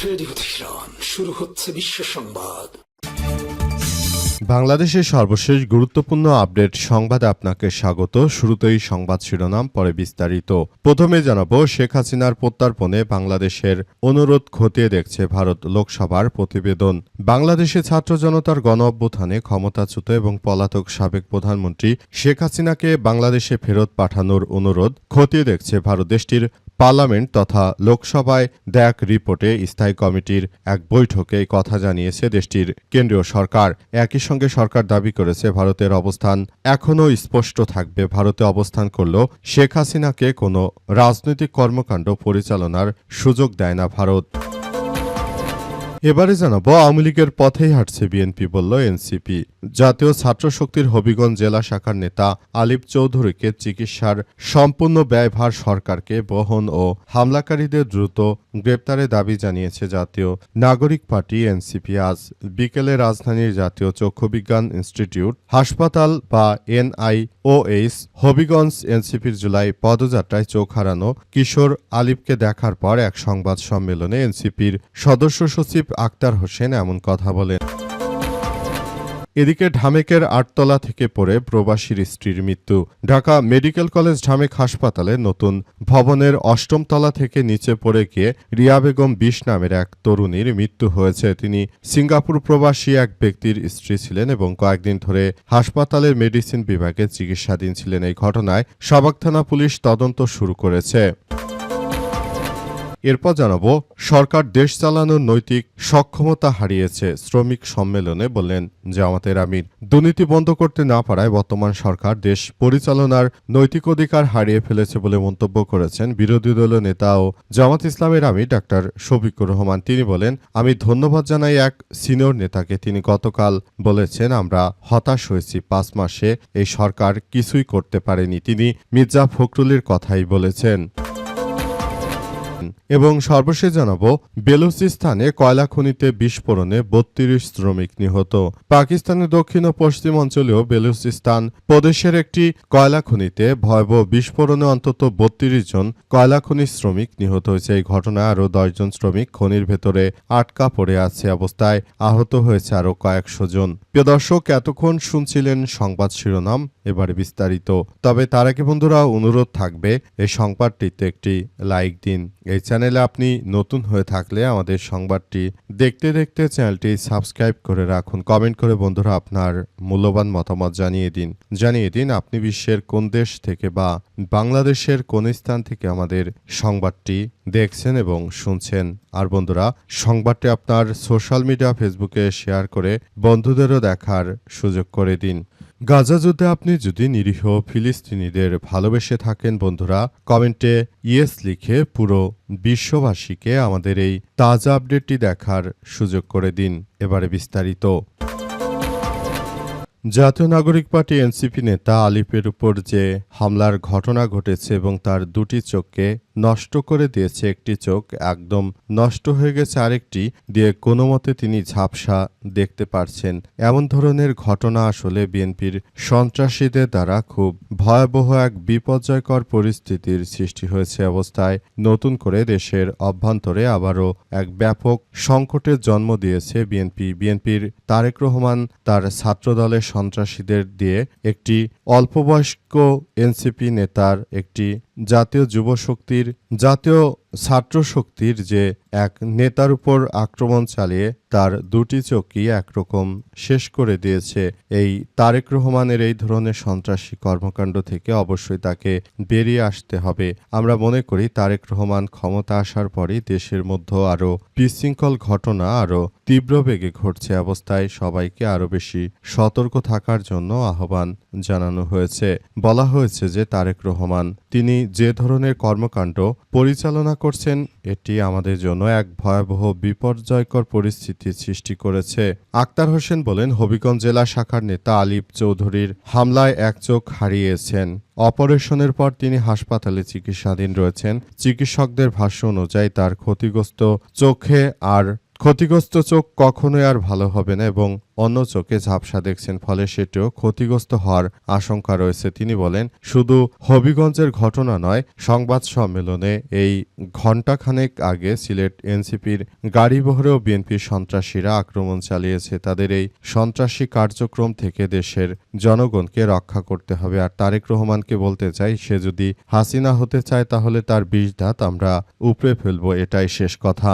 Radio Tehran, শুরু হচ্ছে বিশ্ব সংবাদ। বাংলাদেশের সর্বশেষ গুরুত্বপূর্ণ আপডেট সংবাদে আপনাকে স্বাগত। শুরুতেই সংবাদ শিরোনাম, পরে বিস্তারিত। প্রথমে জানাবো, শেখ হাসিনার প্রত্যর্পণে বাংলাদেশের অনুরোধ খতিয়ে দেখছে ভারত। লোকসভার প্রতিবেদন। বাংলাদেশে ছাত্র জনতার গণ অভ্যুত্থানে ক্ষমতাচ্যুত এবং পলাতক সাবেক প্রধানমন্ত্রী শেখ হাসিনাকে বাংলাদেশে ফেরত পাঠানোর অনুরোধ খতিয়ে দেখছে ভারত। দেশটির পার্লামেন্ট তথা লোকসভায় দেয়া রিপোর্টে স্থায়ী কমিটির এক বৈঠকে এই কথা জানিয়েছে দেশটির কেন্দ্রীয় সরকার। একই সঙ্গে সরকার দাবি করেছে, ভারতের অবস্থান এখনও স্পষ্ট থাকবে। ভারতে অবস্থান করলেও শেখ হাসিনাকে কোনো রাজনৈতিক কর্মকাণ্ড পরিচালনার সুযোগ দেয় না ভারত। এবারে জানাবো, আওয়ামী লীগের পথেই হাঁটছে বিএনপি, বলল এনসিপি। জাতীয় ছাত্র শক্তির হবিগঞ্জ জেলা শাখার নেতা আলিফ চৌধুরীকে চিকিৎসার সম্পূর্ণ ব্যয়ভার সরকারকে বহন ও হামলাকারীদের দ্রুত গ্রেপ্তারের দাবি জানিয়েছে জাতীয় নাগরিক পার্টি এনসিপি। আজ বিকেলে রাজধানীর জাতীয় চক্ষুবিজ্ঞান ইনস্টিটিউট হাসপাতাল বা এনআইওএইচ হবিগঞ্জ এনসিপির জুলাই পদযাত্রায় চোখ হারানো কিশোর আলিফকে দেখার পর এক সংবাদ সম্মেলনে এনসিপির সদস্য সচিব আক্তার হোসেন এমন কথা বলেন। এদিকে ঢামেকের 8তলা থেকে পড়ে প্রবাসীর স্ত্রীর মৃত্যু। ঢাকা মেডিকেল কলেজ ঢামেক হাসপাতালের নতুন ভবনের 8ম তলা থেকে নিচে পড়ে গিয়ে রিয়া বেগম 20 নামের এক তরুণীর মৃত্যু হয়েছে। তিনি সিঙ্গাপুর প্রবাসী এক ব্যক্তির স্ত্রী ছিলেন এবং কয়েকদিন ধরে হাসপাতালের মেডিসিন বিভাগে চিকিৎসাধীন ছিলেন। এই ঘটনায় সাভার থানা পুলিশ তদন্ত শুরু করেছে। এরপর জানাবো, সরকার দেশ চালানোর নৈতিক সক্ষমতা হারিয়েছে, শ্রমিক সম্মেলনে বললেন জামাতের আমির। দুর্নীতি বন্ধ করতে না পারায় বর্তমান সরকার দেশ পরিচালনার নৈতিক অধিকার হারিয়ে ফেলেছে বলে মন্তব্য করেছেন বিরোধী দলীয় নেতা ও জামাত ইসলামের আমির ডাক্তার শফিকুর রহমান। তিনি বলেন, আমি ধন্যবাদ জানাই এক সিনিয়র নেতাকে। তিনি গতকাল বলেছেন, আমরা হতাশ হয়েছি, 5 মাসে এই সরকার কিছুই করতে পারেনি। তিনি মির্জা ফখরুলের কথাই বলেছেন। এবং সর্বশেষ জানাবো, বেলুচিস্তানে কয়লা খনিতে বিস্ফোরণে 32 শ্রমিক নিহত। পাকিস্তানের দক্ষিণ ও পশ্চিম অঞ্চলেও বেলুচিস্তান প্রদেশের একটি কয়লা খনিতে ভয়াবহ বিস্ফোরণে অন্তত 32 জন কয়লা খনি শ্রমিক নিহত হয়েছে। এই ঘটনায় আরও 10 জন শ্রমিক খনির ভেতরে আটকা পড়ে আছে অবস্থায় আহত হয়েছে আরও কয়েকশো জন। প্রিয় দর্শক, এতক্ষণ শুনছিলেন সংবাদ শিরোনাম, এবারে বিস্তারিত। তবে তার আগে বন্ধুরা, অনুরোধ থাকবে এই সংবাদটিতে একটি লাইক দিন। এই চ্যানেলে আপনি নতুন হয়ে থাকলে আমাদের সংবাদটি দেখতে দেখতে চ্যানেলটি সাবস্ক্রাইব করে রাখুন। কমেন্ট করে বন্ধুরা আপনার মূল্যবান মতামত জানিয়ে দিন আপনি বিশ্বের কোন দেশ থেকে বা বাংলাদেশের কোন স্থান থেকে আমাদের সংবাদটি দেখছেন এবং শুনছেন। আর বন্ধুরা, সংবাদটি আপনার সোশ্যাল মিডিয়া ফেসবুকে শেয়ার করে বন্ধুদেরও দেখার সুযোগ করে দিন। গাজা যুদ্ধে আপনি যদি নিরীহ ফিলিস্তিনিদের ভালোবেসে থাকেন বন্ধুরা, কমেন্টে ইয়েস লিখে পুরো বিশ্ববাসীকে আমাদের এই তাজা আপডেটটি দেখার সুযোগ করে দিন। এবারে বিস্তারিত। জাতীয় নাগরিক পার্টি এনসিপি নেতা আলিফের উপর যে হামলার ঘটনা ঘটেছে এবং তার দুটি চোখকে নষ্ট করে দিয়েছে, একটি চোখ একদম নষ্ট হয়ে গেছে, আরেকটি দিয়ে কোনো মতে তিনি ঝাপসা দেখতে পারছেন, এমন ধরনের ঘটনা আসলে বিএনপির সন্ত্রাসীদের দ্বারা খুব ভয়াবহ এক বিপর্যয়কর পরিস্থিতির সৃষ্টি হয়েছে। অবস্থায় নতুন করে দেশের অভ্যন্তরে আবারও এক ব্যাপক সংকটের জন্ম দিয়েছে বিএনপির তারেক রহমান তার ছাত্রদলের সন্ত্রাসীদের দিয়ে একটি অল্পবয়স্ক এনসিপি নেতার, একটি জাতীয় ছাত্র শক্তির যে এক নেতার উপর আক্রমণ চালিয়ে তার দুটি চোখই একরকম শেষ করে দিয়েছে। এই তারেক রহমানের এই ধরনের সন্ত্রাসী কর্মকাণ্ড থেকে অবশ্যই তাকে বেরিয়ে আসতে হবে। আমরা মনে করি তারেক রহমান ক্ষমতা আসার পরই দেশের মধ্যে আরও বিশৃঙ্খল ঘটনা আরও তীব্র বেগে ঘটছে। অবস্থায় সবাইকে আরও বেশি সতর্ক থাকার জন্য আহ্বান জানানো হয়েছে। বলা হয়েছে যে তারেক রহমান তিনি যে ধরনের কর্মকাণ্ড পরিচালনা করছেন, এটি আমাদের জন্য এক ভয়াবহ বিপর্যয়কর পরিস্থিতির সৃষ্টি করেছে। আক্তার হোসেন বলেন, হবিগঞ্জ জেলা শাখার নেতা আলিফ চৌধুরীর হামলায় এক চোখ হারিয়েছেন। অপারেশনের পর তিনি হাসপাতালে চিকিৎসাধীন রয়েছেন। চিকিৎসকদের ভাষ্য অনুযায়ী তার ক্ষতিগ্রস্ত চোখে আর ক্ষতিগ্রস্ত চোখ কখনোই আর ভালো হবে না এবং অন্য চোখে ঝাপসা দেখছেন, ফলে সেটিও ক্ষতিগ্রস্ত হওয়ার আশঙ্কা রয়েছে। তিনি বলেন, শুধু হবিগঞ্জের ঘটনা নয়, সংবাদ সম্মেলনে এই ঘণ্টাখানেক আগে সিলেট এনসিপির গাড়িবহরেও বিএনপির সন্ত্রাসীরা আক্রমণ চালিয়েছে। তাদের এই সন্ত্রাসী কার্যক্রম থেকে দেশের জনগণকে রক্ষা করতে হবে। আর তারেক রহমানকে বলতে চাই, সে যদি হাসিনা হতে চায় তাহলে তার ২০ দাঁত আমরা উপড়ে ফেলব, এটাই শেষ কথা।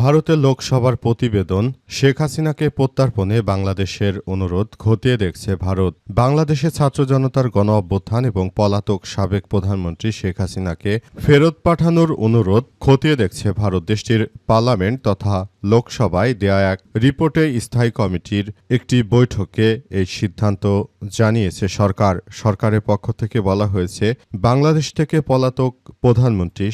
ভারতের লোকসভার প্রতিবেদন, শেখ হাসিনাকে প্রত্যার্পণে বাংলাদেশের অনুরোধ খতিয়ে দেখছে ভারত। বাংলাদেশে ছাত্র জনতার গণ অভ্যুত্থান এবং পলাতক সাবেক প্রধানমন্ত্রী শেখ হাসিনাকে ফেরত পাঠানোর অনুরোধ খতিয়ে দেখছে ভারত। দেশটির পার্লামেন্ট তথা লোকসভায় দেয়া এক রিপোর্টে স্থায়ী কমিটির একটি বৈঠকে এই সিদ্ধান্ত জানিয়েছে সরকার। সরকারের পক্ষ থেকে বলা হয়েছে, বাংলাদেশ থেকে পলাতক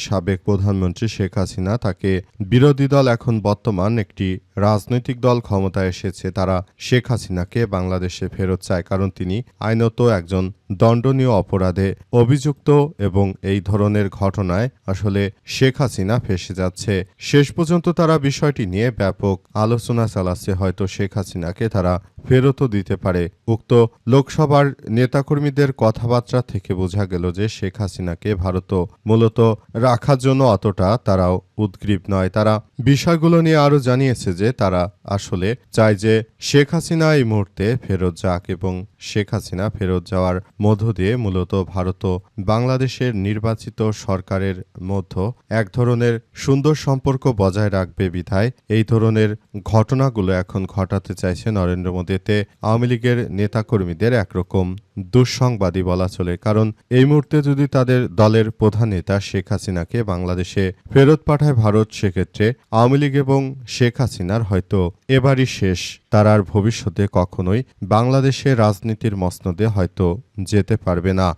সাবেক প্রধানমন্ত্রী শেখ হাসিনা, তাকে বিরোধী দল এখন বর্তমান একটি রাজনৈতিক দল ক্ষমতায় এসেছে, তারা শেখ হাসিনাকে বাংলাদেশে ফেরত চায়, কারণ তিনি আইনত একজন দণ্ডনীয় অপরাধে অভিযুক্ত এবং এই ধরনের ঘটনায় আসলে শেখ হাসিনা ফেঁসে যাচ্ছে। শেষ পর্যন্ত তারা বিষয়টি নিয়ে ব্যাপক আলোচনা চালাচ্ছে। হয়তো শেখ হাসিনাকে তারা ফেরতও দিতে পারে। উক্ত লোকসভার নেতাকর্মীদের কথাবার্তা থেকে বোঝা গেল যে শেখ হাসিনাকে ভারত মূলত রাখার জন্য অতটা তারাও উদ্গ্রীব নয়। তারা বিষয়গুলো নিয়ে আরও জানিয়েছে যে তারা আসলে চায় যে শেখ হাসিনা এই মুহূর্তে ফেরত যাক এবং শেখ হাসিনা ফেরত যাওয়ার মধ্য দিয়ে মূলত ভারত ও বাংলাদেশের নির্বাচিত সরকারের মধ্যে এক ধরনের সুন্দর সম্পর্ক বজায় রাখবে বিধায় এই ধরনের ঘটনাগুলো এখন ঘটাতে চাইছে নরেন্দ্র মোদীতে আওয়ামী লীগের নেতাকর্মীদের একরকম দুঃসংবাদই বলা চলে। কারণ এই মুহূর্তে যদি তাদের দলের প্রধান নেতা শেখ হাসিনাকে বাংলাদেশে ফেরত পাঠায় ভারত, সেক্ষেত্রে আওয়ামী লীগ এবং শেখ হাসিনার হয়তো এবারই শেষ। তারা আর ভবিষ্যতে কখনোই বাংলাদেশের রাজনীতির মসনদে হয়তো যেতে পারবে না।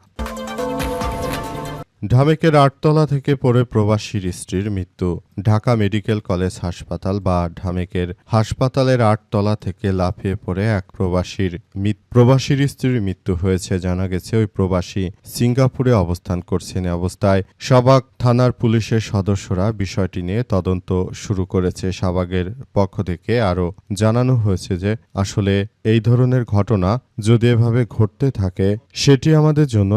ঢামেকের ৮তলা থেকে পড়ে প্রবাসীর স্ত্রীর মৃত্যু। ঢাকা মেডিকেল কলেজ হাসপাতাল বা ঢামেকের হাসপাতালের ৮তলা থেকে লাফিয়ে পড়ে এক প্রবাসীর স্ত্রীর মৃত্যু হয়েছে। জানা গেছে ওই প্রবাসী সিঙ্গাপুরে অবস্থান করছেন। এ অবস্থায় শাহবাগ থানার পুলিশের সদস্যরা বিষয়টি নিয়ে তদন্ত শুরু করেছে। শাহবাগের পক্ষ থেকে আরও জানানো হয়েছে যে আসলে এই ধরনের ঘটনা যদি এভাবে ঘটতে থাকে সেটি আমাদের জন্য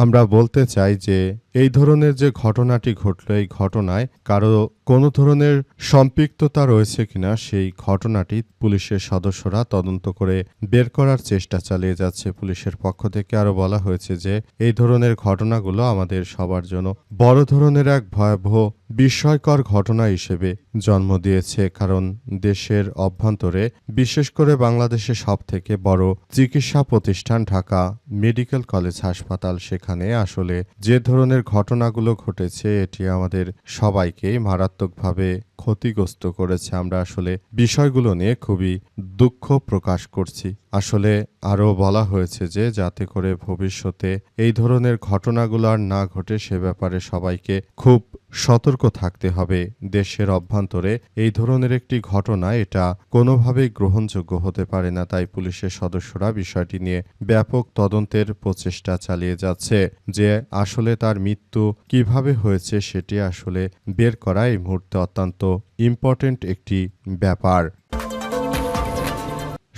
আমরা বলতে চাই যে এই ধরনের যে ঘটনাটি ঘটল, এই ঘটনায় কারো কোনো ধরনের সম্পৃক্ততা রয়েছে কিনা সেই ঘটনাটি পুলিশের সদস্যরা তদন্ত করে বের করার চেষ্টা চালিয়ে যাচ্ছে। পুলিশের পক্ষ থেকে আরও বলা হয়েছে যে এই ধরনের ঘটনাগুলো আমাদের সবার জন্য বড় ধরনের এক ভয়াবহ বিস্ময়কর ঘটনা হিসেবে জন্ম দিয়েছে। কারণ দেশের অভ্যন্তরে বিশেষ করে বাংলাদেশে সবথেকে বড় চিকিৎসা প্রতিষ্ঠান ঢাকা মেডিকেল কলেজ হাসপাতাল, সেখানে আসলে যে ধরনের ঘটনাগুলো ঘটেছে এটি আমাদের সবাইকেই মারাত্মকভাবে ক্ষতিগ্রস্ত করেছে। আমরা আসলে বিষয়গুলো নিয়ে খুবই দুঃখ প্রকাশ করছি। আসলে আরও বলা হয়েছে যে যাতে করে ভবিষ্যতে এই ধরনের ঘটনাগুলো আর না ঘটে সে ব্যাপারে সবাইকে খুব সতর্ক থাকতে হবে। দেশের অভ্যন্তরে এই ধরনের একটি ঘটনা এটা কোনোভাবেই গ্রহণযোগ্য হতে পারে না। তাই পুলিশের সদস্যরা বিষয়টি নিয়ে ব্যাপক তদন্তের প্রচেষ্টা চালিয়ে যাচ্ছে যে আসলে তার মৃত্যু কিভাবে হয়েছে সেটি আসলে বের করা এই মুহূর্তে অত্যন্ত ইম্পর্টেন্ট একটি ব্যাপার।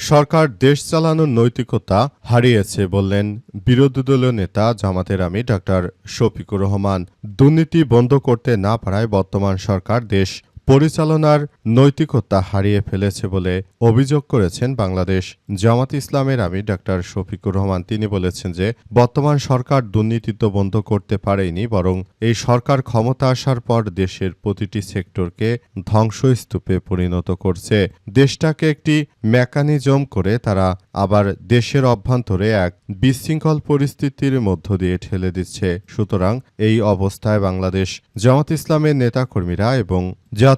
সরকার দেশ চালানোর নৈতিকতা হারিয়েছে বললেন বিরোধী দলীয় নেতা জামাতের আমির ডাক্তার শফিকুর রহমান। দুর্নীতি বন্ধ করতে না পারায় বর্তমান সরকার দেশ পরিচালনার নৈতিকতা হারিয়ে ফেলেছে বলে অভিযোগ করেছেন বাংলাদেশ জামাত ইসলামের আমির ডাক্তার শফিকুর রহমান। তিনি বলেছেন যে বর্তমান সরকার দুর্নীতি তো বন্ধ করতে পারেনি, বরং এই সরকার ক্ষমতা আসার পর দেশের প্রতিটি সেক্টরকে ধ্বংসস্তূপে পরিণত করছে। দেশটাকে একটি মেকানিজম করে তারা আবার দেশের অভ্যন্তরে এক বিশৃঙ্খল পরিস্থিতির মধ্য দিয়ে ঠেলে দিচ্ছে। সুতরাং এই অবস্থায় বাংলাদেশ জামাত ইসলামের নেতাকর্মীরা এবং জাতীয়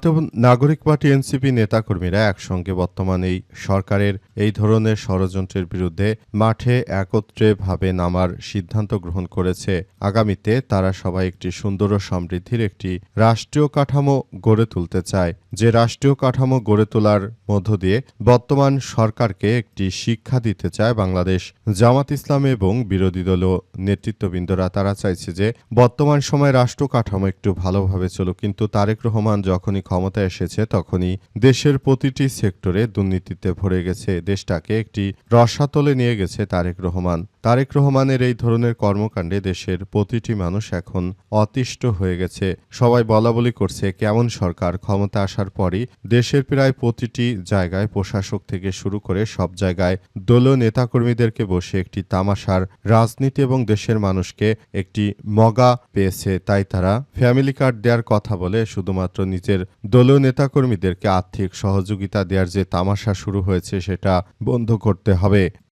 নাগরিক পার্টি এনসিপি নেতাকর্মীরা একসঙ্গে বর্তমান এই সরকারের এই ধরনের ষড়যন্ত্রের বিরুদ্ধে মাঠে একত্রেভাবে নামার সিদ্ধান্ত গ্রহণ করেছে। আগামীতে তারা সবাই একটি সুন্দর ও সমৃদ্ধির একটি রাষ্ট্রীয় কাঠামো গড়ে তুলতে চায়। যে রাষ্ট্রীয় কাঠামো গড়ে তোলার মধ্য দিয়ে বর্তমান সরকারকে একটি শিক্ষা দিতে চায় বাংলাদেশ জামাত ইসলাম এবং বিরোধী দলীয় নেতৃত্ববৃন্দরা। তারা চাইছে যে বর্তমান সময়ে রাষ্ট্র কাঠামো একটু ভালোভাবে চলুক, কিন্তু তারেক রহমান যখনই ক্ষমতায় এসেছে তখনই দেশের প্রতিটি সেক্টরে দুর্নীতিতে ভরে গেছে। দেশটাকে একটি রসাতলে নিয়ে গেছে তারেক রহমান। তারেক রহমানের এই ধরনের কর্মকাণ্ডে দেশের প্রতিটি মানুষ এখন অতিষ্ঠ হয়ে গেছে। সবাই বলাবলি করছে কেমন সরকার ক্ষমতা আসার পরই দেশের প্রায় প্রতিটি জায়গায় প্রশাসক থেকে শুরু করে সব জায়গায় দলীয় নেতাকর্মীদেরকে বসে একটি তামাশার রাজনীতি এবং দেশের মানুষকে একটি মগা পেয়েছে। তাই তারা ফ্যামিলি কার্ড দেওয়ার কথা বলে শুধুমাত্র নিজের দলীয় নেতাকর্মীদেরকে আর্থিক সহযোগিতা দেওয়ার যে তামাশা শুরু হয়েছে সেটা বন্ধ করতে হবে।